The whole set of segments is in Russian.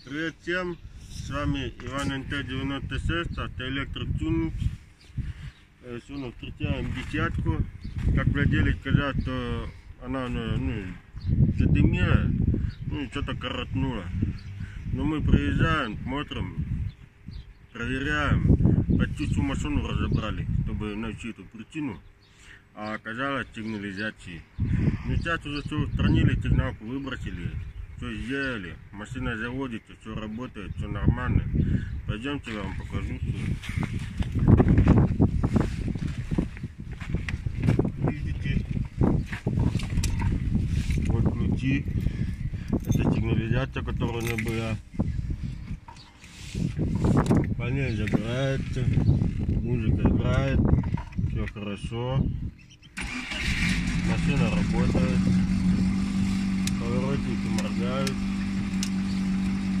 Привет всем, с вами Иван НТ-96, автоэлектротюнинг. Сегодня встречаем десятку. Как владелец сказал, что она задымила, что-то коротнула. Но мы приезжаем, смотрим, проверяем, почти всю машину разобрали, чтобы найти эту причину. А оказалось сигнализации. Но сейчас уже все устранили, сигналку выбросили. Все сделали, машина заводится, все работает, все нормально. Пойдемте, я вам покажу все. Видите, вот ключи, это сигнализация, которая у меня была. Панель загорается, музыка играет, все хорошо, машина работает. Поворотники моргают,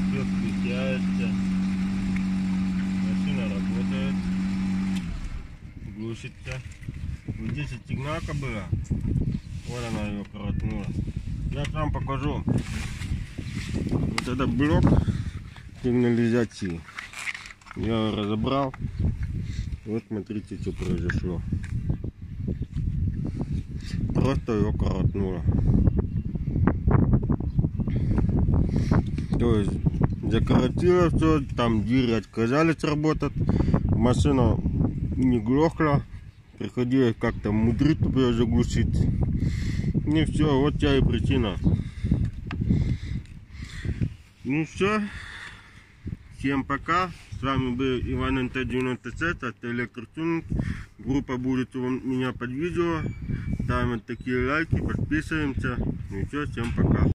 все включается, машина работает, глушится. Вот здесь сигналка была, вот она ее коротнула. Я вам покажу. Вот это блок сигнализации. Я его разобрал. Вот смотрите, что произошло. Просто ее коротнуло. То есть закоротило все, там двери отказались работать, машина не глохла, приходилось как-то мудрить, чтобы ее заглушить. И все, вот вся и причина. Ну все, всем пока, с вами был Иван НТ-96, автоэлектротюнинг. Группа будет у меня под видео, ставим такие лайки, подписываемся. Ну все, всем пока.